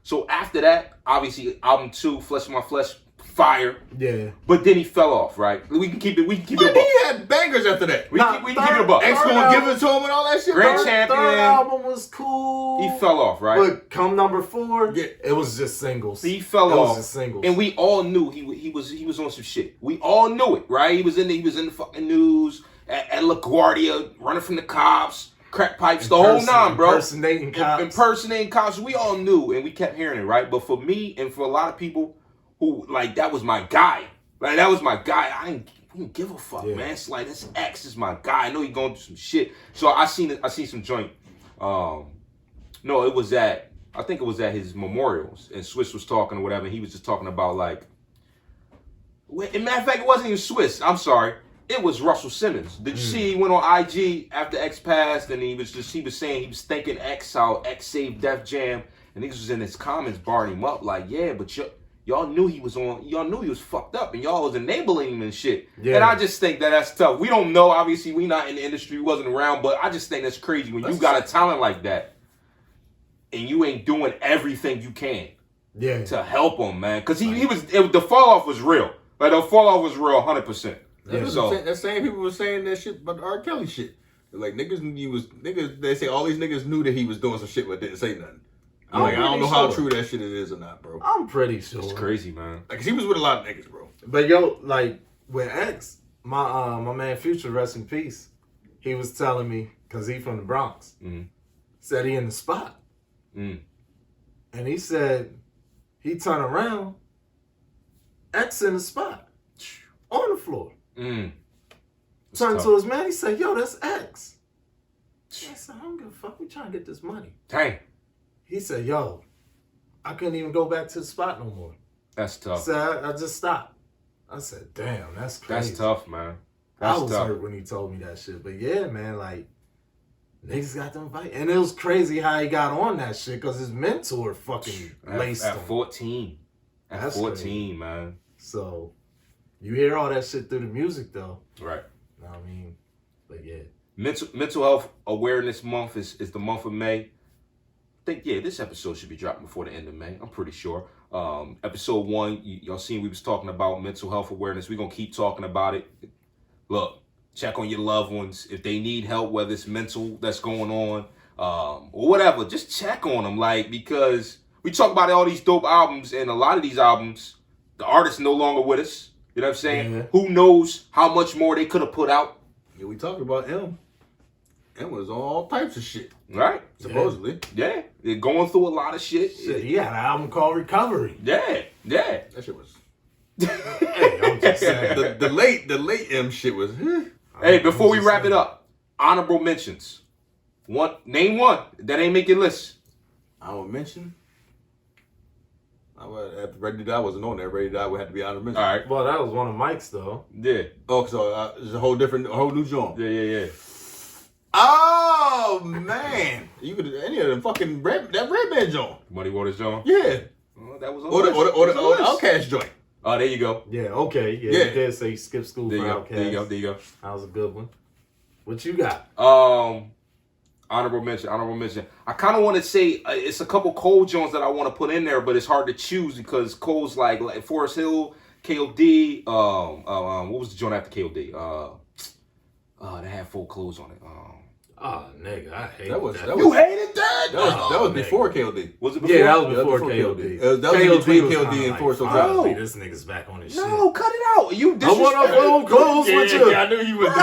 So after that, obviously album 2, Flesh of My Flesh, fire. Yeah. But then he fell off, right? We can keep it. We can keep it. But he had bangers after that. We can keep it above. X gonna give it to him and all that shit. Grand bro. Champion. Third album was cool. He fell off, right? But come number 4, Yeah. it was just singles. He fell it off, was just singles. and we all knew he was on some shit. We all knew it, right? He was in the fucking news at LaGuardia, running from the cops, crack pipes, the whole nine, bro. Impersonating cops. We all knew, and we kept hearing it, right? But for me and for a lot of people who like that was my guy, like that was my guy. I didn't give a fuck, man. It's like this X is my guy. I know he going through some shit. So I seen some joint. No, it was at, I think it was at his memorials, and Swiss was talking or whatever. And he was just talking about like, in matter of fact, it wasn't even Swiss. I'm sorry. It was Russell Simmons. Did you see he went on IG after X passed, and he was saying he was thanking X, how X saved Def Jam, and niggas was in his comments barring him up like, yeah, but y'all knew he was fucked up, and y'all was enabling him and shit. Yeah. And I just think that's tough. We don't know, obviously, we not in the industry, we wasn't around, but I just think that's crazy when you got a talent like that, and you ain't doing everything you can to help him, man. Because the fall off was real. Like the fall off was real, 100%. That same people were saying that shit about the R. Kelly shit. Like niggas, they say all these niggas knew that he was doing some shit but didn't say nothing. I don't know how true that shit is or not, bro. I'm pretty sure. It's crazy, man. Like, 'cause he was with a lot of niggas, bro. But yo, like with X, my man Future, rest in peace. He was telling me, cause he from the Bronx, said he in the spot, and he said he turned around, X in the spot, on the floor. Turned to his man, he said, "Yo, that's X." He said, "I don't give a fuck. We trying to get this money." Dang. He said, "Yo, I couldn't even go back to the spot no more." That's tough. Said I just stopped. I said, "Damn, that's crazy." That's tough, man. I was hurt when he told me that shit. But yeah, man, like, niggas got them fight. And it was crazy how he got on that shit because his mentor fucking laced him. At 14. At 14, crazy. Man. So, you hear all that shit through the music, though. Right. You know what I mean? But yeah. Mental Health Awareness Month is the month of May. I think, this episode should be dropping before the end of May. I'm pretty sure. Episode 1, y'all seen we was talking about mental health awareness. We're going to keep talking about it. Look, check on your loved ones. If they need help, whether it's mental that's going on, or whatever, just check on them. Like, because we talk about all these dope albums, and a lot of these albums, the artist's no longer with us. You know what I'm saying? Yeah. Who knows how much more they could have put out? Yeah, we talked about M. M was on all types of shit. Right? Supposedly. Yeah. They're going through a lot of shit. Shit, he had an album called Recovery. Yeah. That shit was... Hey, I'm just saying. the late M shit was... Hey, before we wrap it up, honorable mentions. Name one that ain't make your list. I would mention... After Ready to Die wasn't on there. Ready to Die would have to be honorable mention. All right. Well, that was one of Mike's, though. Yeah. Oh, so it's a whole new genre. Yeah. Oh, man. You could any of them fucking Red Band joint. Money Waters John. Yeah. Well, that was on Or the the Outkast joint. Oh, there you go. Yeah, okay. Yeah, Yeah. you did say you skipped school There for you go. Outkast. There you go. That was a good one. What you got? Honorable mention. I kind of want to say it's a couple Cole Jones that I want to put in there, but it's hard to choose because Cole's like Forest Hill, KOD. What was the joint after KOD? That had full clothes on it. Oh, nigga, I hate that. You hated that? That was before KOD. Was it before? Yeah, that was before KOD. That was between was KOD kinda and Forest Hill. finally, this nigga's back on his shit. No, cut it out. You I want to full clothes with you. I knew you was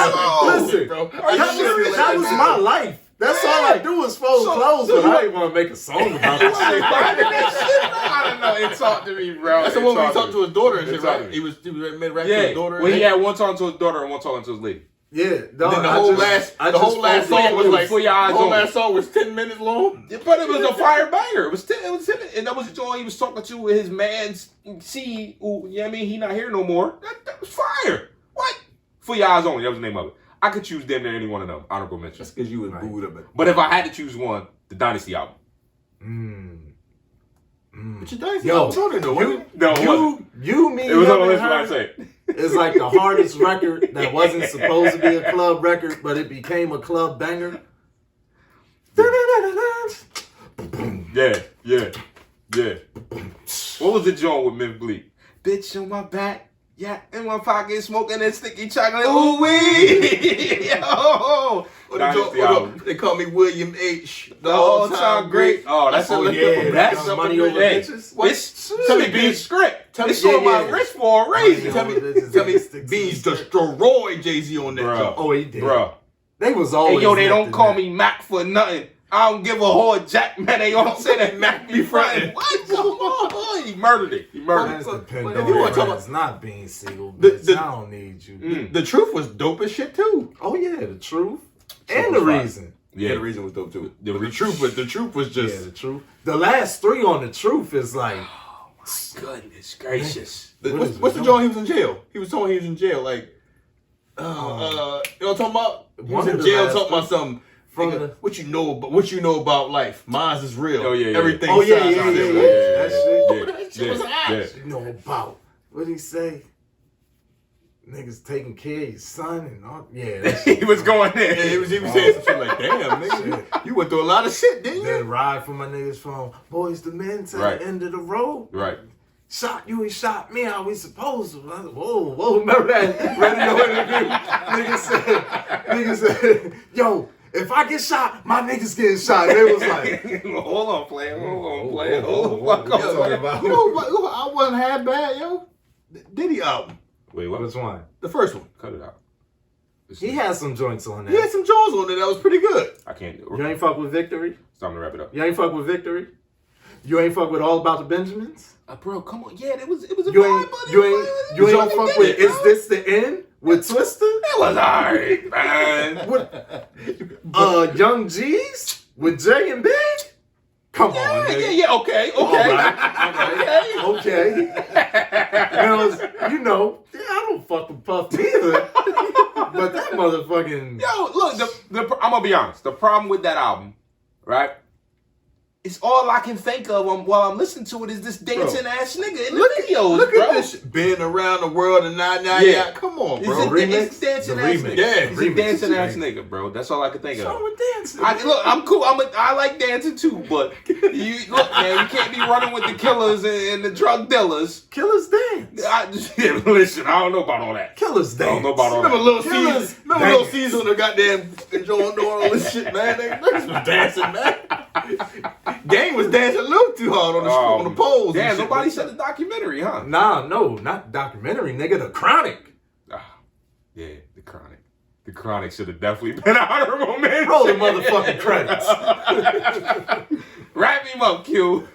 Listen, bro. that was my life. That's all I do is fold clothes, but I didn't want to make a song about this shit. I don't know. It talked to me, bro. That's the one where he talked to his daughter and shit, It talked right? to He was made rap to his daughter. Well, he had one talking to his daughter and one talking to his lady. Yeah, The whole last song was like, For Your Eyes the whole Only. last song was 10 minutes long. But it was a fire banger. It was him, and that was the joint he was talking to his man's who, you know what I mean? He not here no more. That was fire. What? For Your Eyes Only. That was the name of it. I could choose damn near any one of them. Honorable mention. That's because you was booed up. But if I had to choose one, the Dynasty album. But your Dynasty Yo, album was on there though, wasn't it? No, it wasn't. You, me, It was him, on the and list when I her. say it. It's like the hardest record that wasn't supposed to be a club record, but it became a club banger. Yeah. What was the joint with Myth Bleak? Bitch on my back, yeah, in my pocket, smoking that sticky chocolate. Ooh wee! Yo! They call me William H. The all-time great. Oh, that's that's money over bitches. Tell me Beans script. They saw my wrist for a reason. Tell me Beans destroyed Jay-Z on that job. Oh, he did. Bro. They was always. Hey, yo, they don't call me Mac for nothing. I don't give a whore jack, man. They don't say that Mac be frontin'. What? Come on. He murdered it. That's the Pandora. If you want to talk It's not Bean Siegel, bitch. I don't need you. The truth was dope as shit too. Oh yeah, the truth and the reason. Yeah, the reason was dope too. The truth was just the truth. The last three on the truth is like, oh my goodness gracious. What's the joint? He was in jail. He was told he was in jail. Like, you know what I'm talking about? He was in jail talking about something. What you know about life? Mine's is real. Oh yeah. Everything. Oh yeah. That shit was ass. You know about what did he say? Niggas taking care of your son and all. Yeah, he was going there. Yeah, he was saying some shit like, damn, nigga, you went through a lot of shit, didn't you? Then ride for my niggas from Boys to Men to the end of the road. Right. Shot you and shot me. How we supposed to? I said, whoa, remember that? Ready to nigga said, yo. If I get shot, my niggas getting shot. They was like, hold on, player. Hold on. You know what I wasn't half bad, yo? Diddy album. Wait, what? Which one? The first one. Cut it out. He had some joints on He had that. some Jones on there that was pretty good. I can't. You ain't fuck with Victory? It's time to wrap it up. You ain't fuck with Victory? You ain't fuck with All About the Benjamins? Bro, come on. Yeah, it was a You vibe, ain't buddy. you ain't fuck with Is This the End? With Twister? It was alright, man. Young G's? With Jay and Big? Come on, nigga. Yeah, okay. You know, I don't fuck with Puff either. But that motherfucking... Yo, look, I'm gonna be honest. The problem with that album, right? It's all I can think of while I'm listening to it is this dancing ass nigga in the videos, Look bro. at this shit. Been around the world and yeah. Come on, bro. It's dancing ass nigga. Yeah, He's a dancing ass nigga, bro. That's all I can think of. Someone dancing. Look, I'm cool. I like dancing too, but look, man, you can't be running with the killers and the drug dealers. Killers dance. Listen, I don't know about all that. Killers dance. I don't know about all that. Remember Little Caesar on the goddamn enjoying doing all this shit, man. Niggas was dancing, man. Gang was dancing a little too hard on the poles. Damn, nobody said the documentary, huh? Nah, no, not documentary, nigga. The Chronic. Yeah, the Chronic. The Chronic should have definitely been an honorable mention. Roll the motherfucking credits. Wrap him up, Q.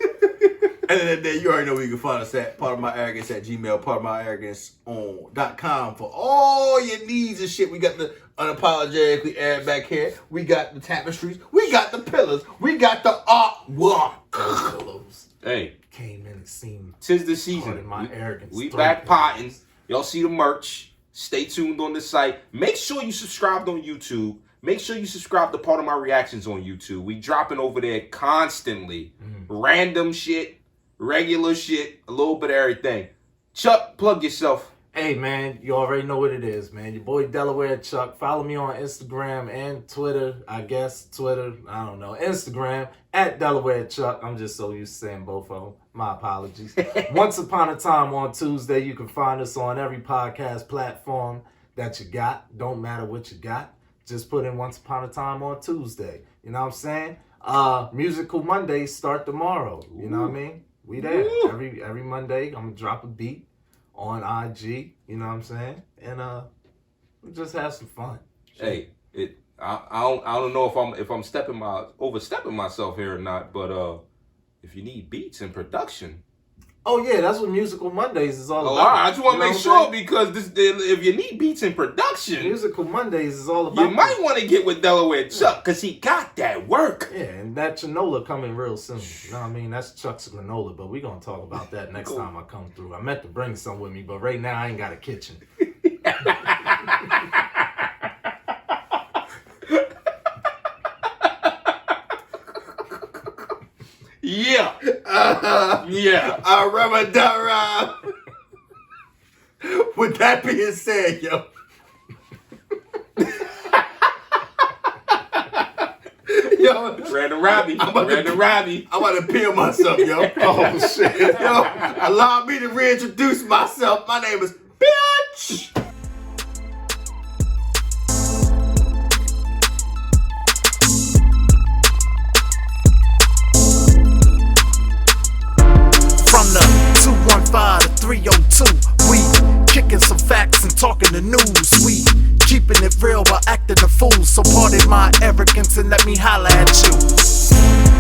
And then that you already know where you can find us at partofmyarrogance@gmail, partofmyarrogance.com for all your needs and shit. We got the unapologetically aired back here. We got the tapestries. We got the pillars. We got the artwork. Pillows. Hey, came in and seen. Tis the season. My arrogance. We back potting. Y'all see the merch. Stay tuned on the site. Make sure you subscribed on YouTube. Make sure you subscribe to Part of My Reactions on YouTube. We dropping over there constantly. Random shit, regular shit, a little bit of everything. Chuck, plug yourself. Hey, man, you already know what it is, man. Your boy DelawareChuck. Follow me on Instagram and Twitter. I guess Twitter, I don't know. Instagram, @DelawareChuck. I'm just so used to saying both of them. My apologies. Once Upon a Time on Tuesday. You can find us on every podcast platform that you got. Don't matter what you got. Just put in Once Upon a Time on Tuesday. You know what I'm saying? Musical Mondays start tomorrow. You know what I mean? We there. Every Monday, I'm going to drop a beat on IG, you know what I'm saying? And we just have some fun. Hey, I don't know if I'm overstepping myself here or not, but if you need beats and production. Oh yeah, that's what Musical Mondays is all about. All right, I just want to make sure because if you need beats and production, Musical Mondays is all about. You might want to get with DelawareChuck because he got that work. Yeah, and that granola coming real soon. You know what I mean? That's Chuck's granola, but we're gonna talk about that next time I come through. I meant to bring some with me, but right now I ain't got a kitchen. Yeah. Yeah. Aramadara. With that being said, yo. Yo, Random Robbie. I'm about to peel myself, yo. Oh shit. Yo, allow me to reintroduce myself. My name is Bitch. From the 215 to 302, we kicking some facts and talking the news. We keeping it real while acting a fool. So pardon my arrogance and let me holla at you.